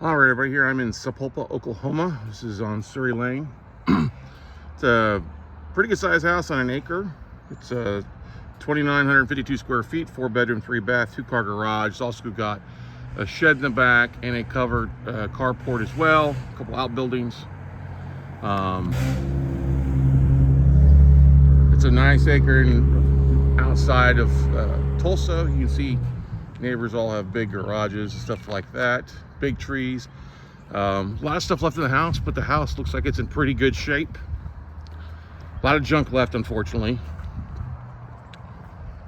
All right, everybody, here I'm in Sapulpa, Oklahoma. This is on Surrey Lane. It's a pretty good sized house on an acre. It's 2,952 square feet, 4-bedroom, 3-bath, 2-car garage. It's also got a shed in the back and a covered carport as well, a couple outbuildings. It's a nice acre outside of Tulsa. You can see neighbors all have big garages and stuff like that, big trees. A lot of stuff left in the house, but the house looks like it's in pretty good shape. A lot of junk left, unfortunately.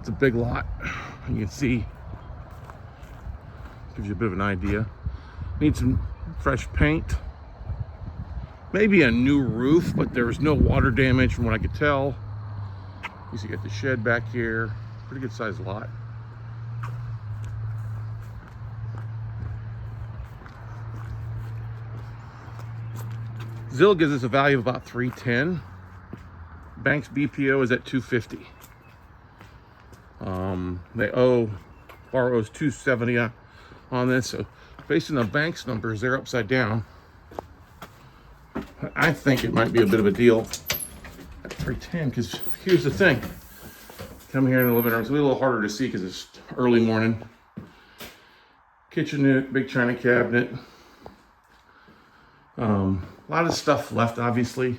It's a big lot. You can see, gives you a bit of an idea. Needs some fresh paint. Maybe a new roof, but there was no water damage from what I could tell. You see, you got the shed back here. Pretty good sized lot. Zillow gives us a value of about $310. Bank's BPO is at $250. Borrow owes $270 on this. So based on the bank's numbers, they're upside down. I think it might be a bit of a deal at $310, because here's the thing. Come here in the living room. It's a little harder to see because it's early morning. Kitchen nook, big china cabinet. A lot of stuff left, obviously.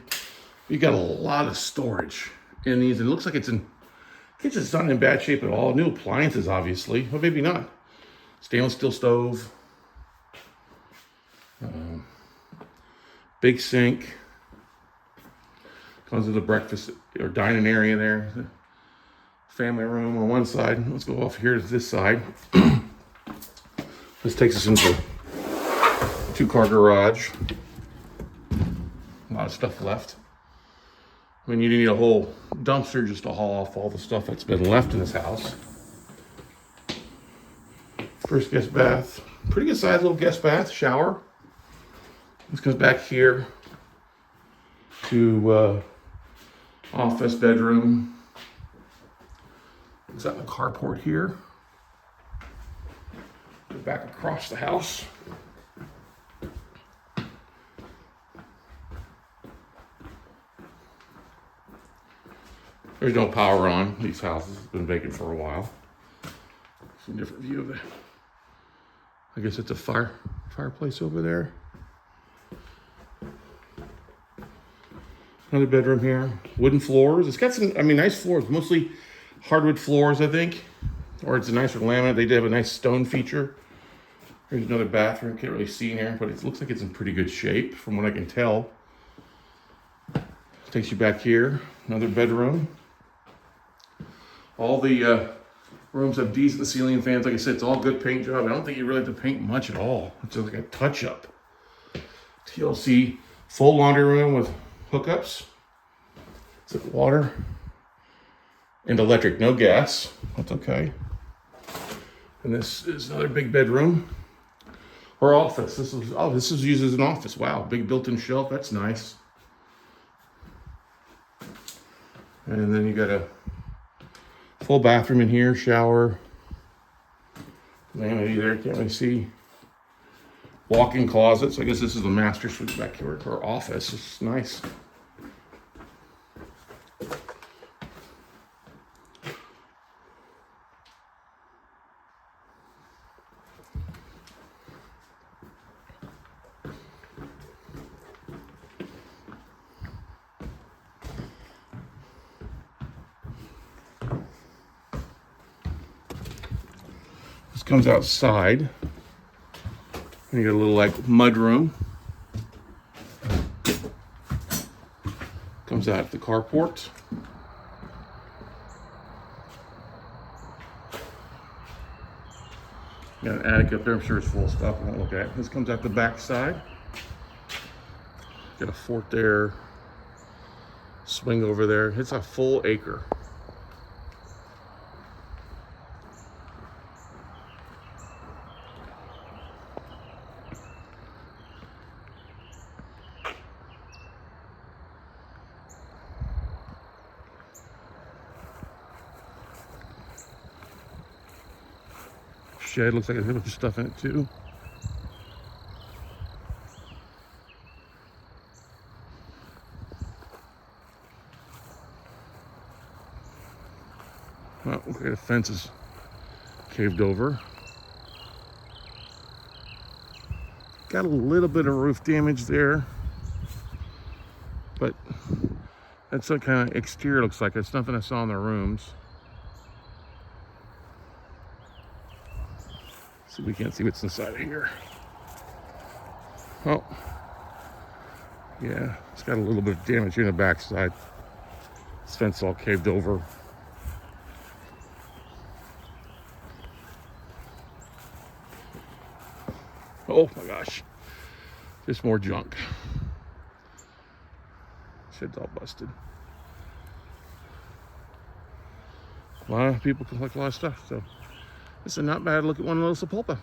You got a lot of storage in these. It looks like kitchen's not in bad shape at all. New appliances, obviously, but maybe not. Stainless steel stove. Big sink. Comes with a breakfast or dining area there. Family room on one side. Let's go off here to this side. This takes us into a 2-car garage. A lot of stuff left. I mean, you need a whole dumpster just to haul off all the stuff that's been left in this house. First guest bath. Pretty good sized little guest bath, shower. This goes back here to office, bedroom. It's got the carport here. Go back across the house. There's no power on these houses. It's been vacant for a while. Some different view of it. I guess it's a fireplace over there. Another bedroom here. Wooden floors. It's got some, nice floors. Mostly hardwood floors, I think. Or it's a nicer laminate. They did have a nice stone feature. Here's another bathroom. Can't really see in here, but it looks like it's in pretty good shape from what I can tell. Takes you back here. Another bedroom. All the rooms have decent ceiling fans. Like I said, it's all good paint job. I don't think you really have to paint much at all. It's just like a touch-up. TLC full laundry room with hookups. It's like water and electric, no gas. That's okay. And this is another big bedroom or office. This is used as an office. Wow, big built-in shelf. That's nice. And then you got a full bathroom in here, shower, vanity there, can't really see. Walk-in closets. I guess this is the master suite back here, or office. It's nice. This comes outside. And you got a little like mud room. Comes out the carport. Got an attic up there. I'm sure it's full of stuff. I won't look at it. This comes out the back side. Got a fort there. Swing over there. It's a full acre. Shed looks like it has a bunch of stuff in it too. Oh, okay, the fence is caved over. Got a little bit of roof damage there, but that's what kind of exterior looks like. It's nothing I saw in the rooms. So we can't see what's inside of here. Oh, yeah, it's got a little bit of damage here in the backside. This fence all caved over. Oh my gosh, just more junk. Shed's all busted. A lot of people collect a lot of stuff, so this is not bad. Look at one little Sapulpa.